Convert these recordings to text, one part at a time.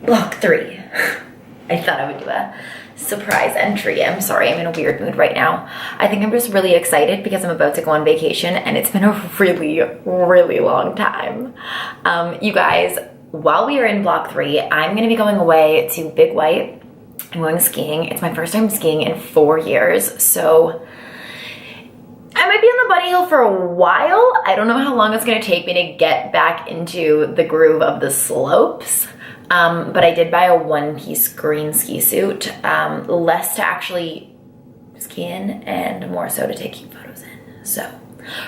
Block 3. I thought I would do a surprise entry. I'm sorry, I'm in a weird mood right now. I think I'm just really excited because I'm about to go on vacation and it's been a really, really long time. You guys, while we are in Block 3, I'm gonna be going away to Big White. I'm going skiing. It's my first time skiing in 4 years, so I might be on the bunny hill for a while. I don't know how long it's gonna take me to get back into the groove of the slopes. But I did buy a one-piece green ski suit, less to actually ski in and more so to take cute photos in. So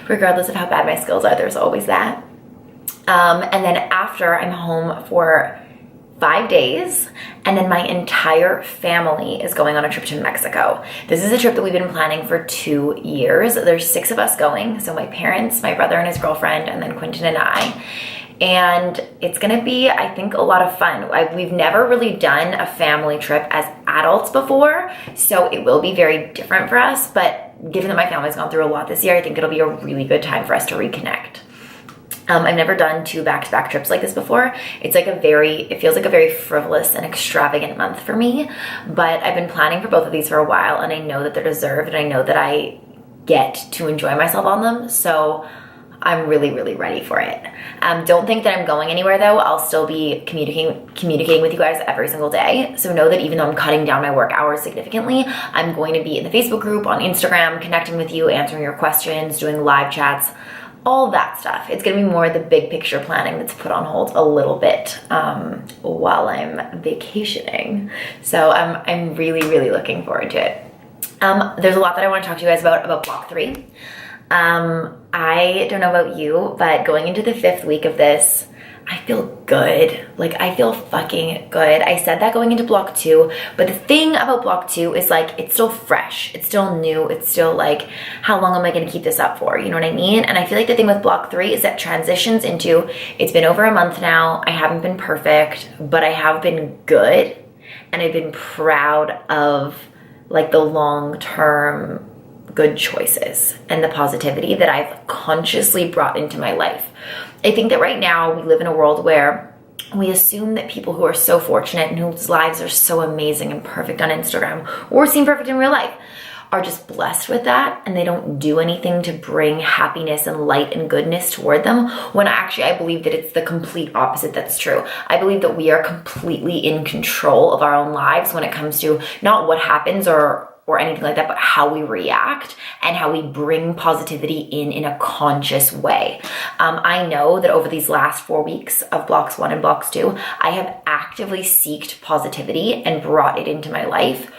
regardless of how bad my skills are, there's always that. And then after, I'm home for 5 days, and then my entire family is going on a trip to Mexico. This is a trip that we've been planning for 2 years. There's 6 of us going. So my parents, my brother and his girlfriend, and then Quentin and I. And it's gonna be, I think, a lot of fun. We've never really done a family trip as adults before, so it will be very different for us, but given that my family's gone through a lot this year, I think it'll be a really good time for us to reconnect. I've never done 2 back-to-back trips like this before. It feels like a very frivolous and extravagant month for me, but I've been planning for both of these for a while, and I know that they're deserved, and I know that I get to enjoy myself on them, so I'm really, really ready for it. Don't think that I'm going anywhere though. I'll still be communicating with you guys every single day. So know that even though I'm cutting down my work hours significantly, I'm going to be in the Facebook group, on Instagram, connecting with you, answering your questions, doing live chats, all that stuff. It's gonna be more the big picture planning that's put on hold a little bit while I'm vacationing. So I'm really, really looking forward to it. There's a lot that I want to talk to you guys about Block 3. I don't know about you, but going into the 5th week of this, I feel good. Like, I feel fucking good. I said that going into Block 2, but the thing about Block 2 is like, it's still fresh. It's still new. It's still like, how long am I going to keep this up for? You know what I mean? And I feel like the thing with Block 3 is that transitions into, it's been over a month now. I haven't been perfect, but I have been good. And I've been proud of like the long-term good choices and the positivity that I've consciously brought into my life. I think that right now we live in a world where we assume that people who are so fortunate and whose lives are so amazing and perfect on Instagram or seem perfect in real life are just blessed with that, and they don't do anything to bring happiness and light and goodness toward them, when actually I believe that it's the complete opposite that's true. I believe that we are completely in control of our own lives when it comes to not what happens or anything like that, but how we react and how we bring positivity in a conscious way. I know that over these last 4 weeks of Blocks 1 and Blocks 2, I have actively sought positivity and brought it into my life,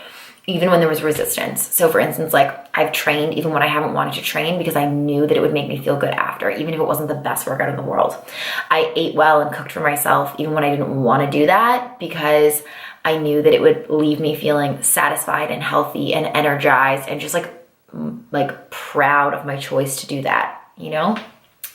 even when there was resistance. So for instance, like I've trained even when I haven't wanted to train because I knew that it would make me feel good after, even if it wasn't the best workout in the world. I ate well and cooked for myself even when I didn't want to do that because I knew that it would leave me feeling satisfied and healthy and energized and just like proud of my choice to do that, you know?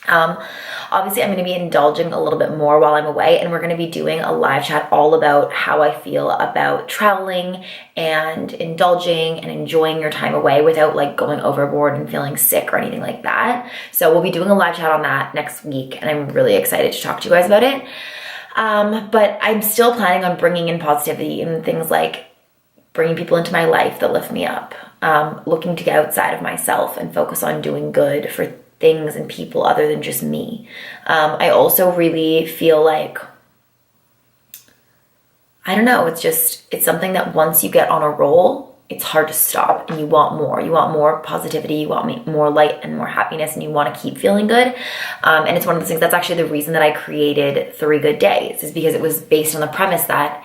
Obviously I'm going to be indulging a little bit more while I'm away, and we're going to be doing a live chat all about how I feel about traveling and indulging and enjoying your time away without like going overboard and feeling sick or anything like that. So we'll be doing a live chat on that next week, and I'm really excited to talk to you guys about it. But I'm still planning on bringing in positivity and things like bringing people into my life that lift me up, looking to get outside of myself and focus on doing good for things and people other than just me. I also really feel like, I don't know, it's something that once you get on a roll, it's hard to stop, and you want more. You want more positivity, you want more light and more happiness, and you want to keep feeling good. And it's one of those things, that's actually the reason that I created 3 Good Days, is because it was based on the premise that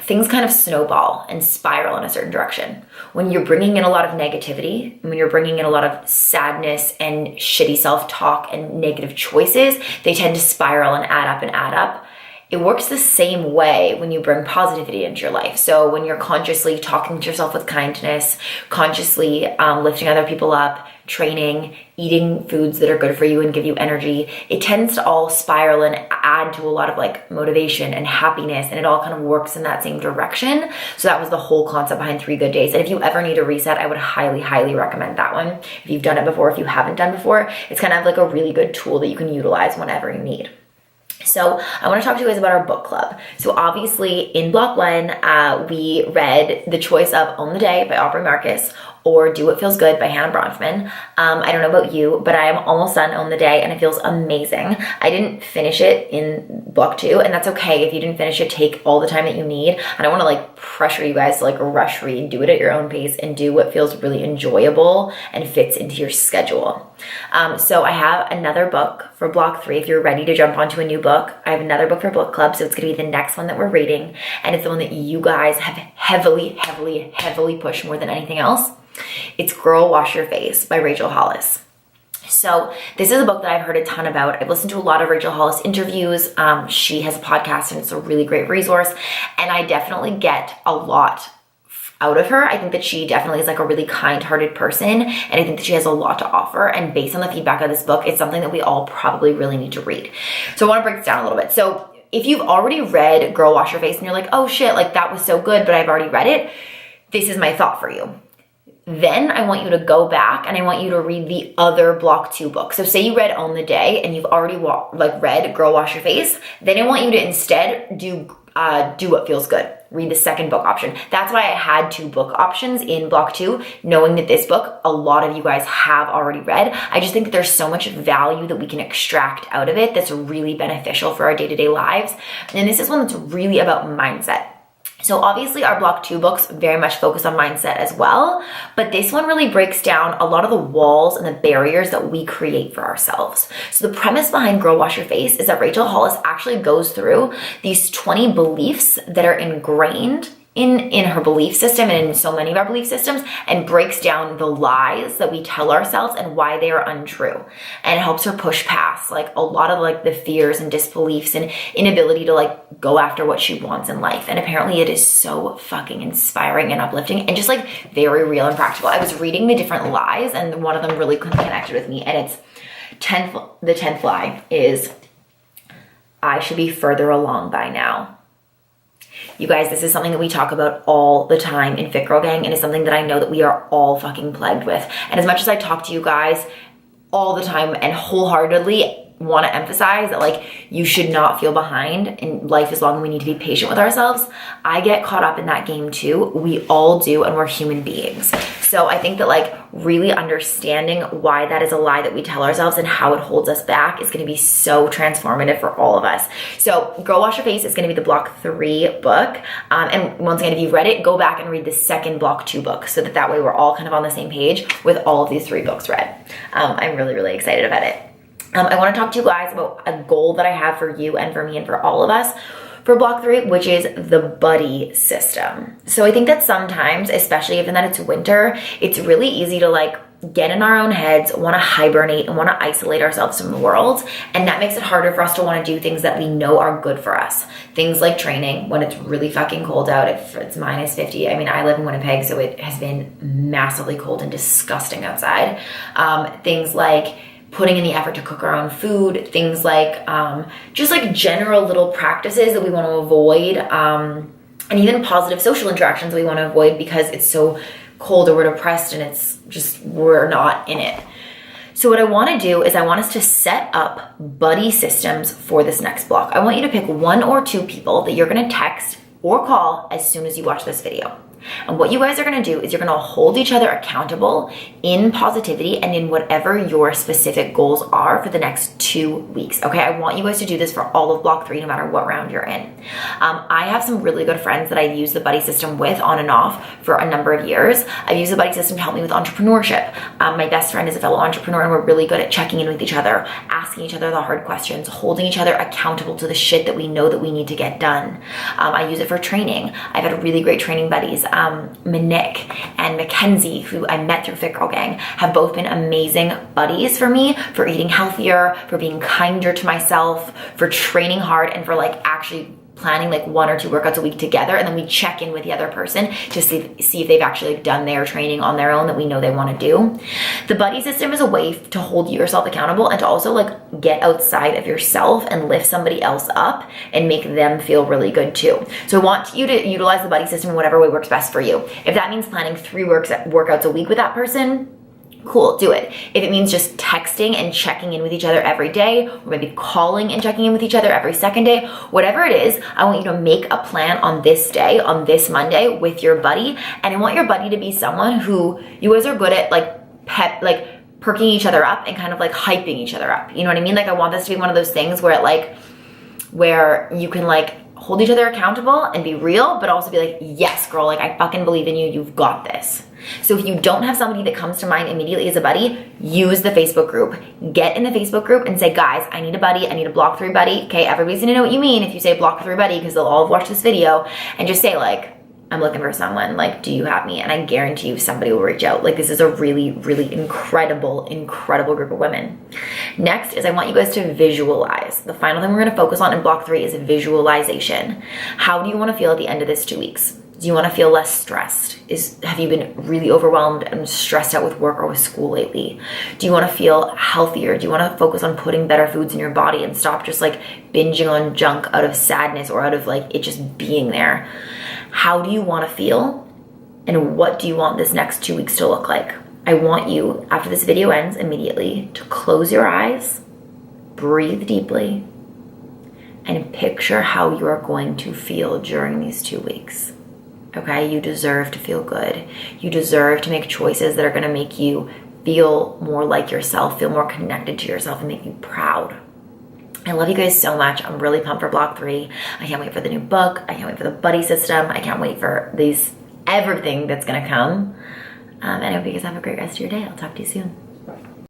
things kind of snowball and spiral in a certain direction. When you're bringing in a lot of negativity, when you're bringing in a lot of sadness and shitty self-talk and negative choices, they tend to spiral and add up and add up. It works the same way when you bring positivity into your life. So when you're consciously talking to yourself with kindness, consciously lifting other people up, training, eating foods that are good for you and give you energy, it tends to all spiral and add to a lot of like motivation and happiness, and it all kind of works in that same direction. So that was the whole concept behind 3 Good Days. And if you ever need a reset, I would highly, highly recommend that one. If you've done it before, if you haven't done before, it's kind of like a really good tool that you can utilize whenever you need. So I want to talk to you guys about our book club. So obviously in block 1, we read The Choice of Own the Day by Aubrey Marcus or Do What Feels Good by Hannah Bronfman. I don't know about you, but I am almost done Own the Day and it feels amazing. I didn't finish it in block 2, and that's okay. If you didn't finish it, take all the time that you need. I don't want to like pressure you guys to like rush read. Do it at your own pace and do what feels really enjoyable and fits into your schedule. So I have another book for block 3 if you're ready to jump onto a new book. I have another book for book club, so it's going to be the next one that we're reading, and it's the one that you guys have heavily pushed more than anything else. It's Girl Wash Your Face by Rachel Hollis. So this is a book that I've heard a ton about. I've listened to a lot of Rachel Hollis interviews. She has a podcast and it's a really great resource, and I definitely get a lot out of her. I think that she definitely is like a really kind-hearted person, and I think that she has a lot to offer, and based on the feedback of this book, it's something that we all probably really need to read. So I want to break this down a little bit. So if you've already read Girl Wash Your Face and you're like, oh shit, like that was so good, but I've already read it, this is my thought for you. Then I want you to go back and I want you to read the other block 2 book. So say you read Own the Day and you've already read Girl Wash Your Face. Then I want you to instead do What Feels Good. Read the second book option. That's why I had 2 book options in block 2, knowing that this book, a lot of you guys have already read. I just think that there's so much value that we can extract out of it that's really beneficial for our day-to-day lives. And this is one that's really about mindset. So obviously our block 2 books very much focus on mindset as well, but this one really breaks down a lot of the walls and the barriers that we create for ourselves. So the premise behind Girl Wash Your Face is that Rachel Hollis actually goes through these 20 beliefs that are ingrained in her belief system and in so many of our belief systems, and breaks down the lies that we tell ourselves and why they are untrue, and helps her push past like a lot of like the fears and disbeliefs and inability to like go after what she wants in life. And apparently it is so fucking inspiring and uplifting and just like very real and practical. I was reading the different lies and one of them really connected with me, and it's the 10th lie is, I should be further along by now. You guys, this is something that we talk about all the time in Fit Girl Gang, and it's something that I know that we are all fucking plagued with. And as much as I talk to you guys all the time and wholeheartedly want to emphasize that like you should not feel behind and life is long and we need to be patient with ourselves, I get caught up in that game too. We all do, and we're human beings. So I think that like really understanding why that is a lie that we tell ourselves and how it holds us back is going to be so transformative for all of us. So Girl Wash Your Face is going to be the block 3 book. And once again, if you've read it, go back and read the second block 2 book so that way we're all kind of on the same page with all of these 3 books read. I'm really excited about it. I want to talk to you guys about a goal that I have for you and for me and for all of us for block 3, which is the buddy system. So I think that sometimes, especially given that it's winter, it's really easy to like get in our own heads, want to hibernate and want to isolate ourselves from the world. And that makes it harder for us to want to do things that we know are good for us. Things like training when it's really fucking cold out, if it's minus 50. I mean, I live in Winnipeg, so it has been massively cold and disgusting outside. Things like putting in the effort to cook our own food, things like just like general little practices that we want to avoid, and even positive social interactions we want to avoid because it's so cold or we're depressed and it's just, we're not in it. So what I want to do is I want us to set up buddy systems for this next block. I want you to pick 1 or 2 people that you're going to text or call as soon as you watch this video. And what you guys are going to do is you're going to hold each other accountable in positivity and in whatever your specific goals are for the next 2 weeks. Okay, I want you guys to do this for all of block 3, no matter what round you're in. I have some really good friends that I've used the buddy system with on and off for a number of years. I've used the buddy system to help me with entrepreneurship. My best friend is a fellow entrepreneur, and we're really good at checking in with each other, asking each other the hard questions, holding each other accountable to the shit that we know that we need to get done. I use it for training. I've had really great training buddies. Monique and Mackenzie, who I met through Fit Girl Gang, have both been amazing buddies for me, for eating healthier, for being kinder to myself, for training hard, and for like actually planning like 1 or 2 workouts a week together, and then we check in with the other person to see if they've actually done their training on their own that we know they want to do. The buddy system is a way to hold yourself accountable and to also like get outside of yourself and lift somebody else up and make them feel really good too. So I want you to utilize the buddy system in whatever way works best for you. If that means planning 3 workouts a week with that person, cool, do it. If it means just texting and checking in with each other every day, or maybe calling and checking in with each other every second day, whatever it is, I want you to make a plan on this day, on this Monday with your buddy. And I want your buddy to be someone who you guys are good at perking each other up and kind of like hyping each other up. You know what I mean? Like I want this to be one of those things where you can like hold each other accountable and be real, but also be like, yes, girl, like I fucking believe in you. You've got this. So if you don't have somebody that comes to mind immediately as a buddy, use the Facebook group. Get in the Facebook group and say, guys, I need a buddy. I need a Block 3 buddy. Okay, everybody's gonna know what you mean if you say Block 3 buddy, because they'll all have watched this video, and just say like, I'm looking for someone, like, do you have me? And I guarantee you somebody will reach out. Like, this is a really, really incredible group of women. Next is I want you guys to visualize. The final thing we're gonna focus on in Block 3 is visualization. How do you wanna feel at the end of this 2 weeks? Do you wanna feel less stressed? Have you been really overwhelmed and stressed out with work or with school lately? Do you wanna feel healthier? Do you wanna focus on putting better foods in your body and stop just like binging on junk out of sadness or out of like it just being there? How do you want to feel? And what do you want this next 2 weeks to look like? I want you, after this video ends immediately, to close your eyes, breathe deeply, and picture how you are going to feel during these 2 weeks. Okay, you deserve to feel good. You deserve to make choices that are going to make you feel more like yourself, feel more connected to yourself, and make you proud. I love you guys so much. I'm really pumped for Block 3. I can't wait for the new book. I can't wait for the buddy system. I can't wait for everything that's gonna come. And I hope you guys have a great rest of your day. I'll talk to you soon.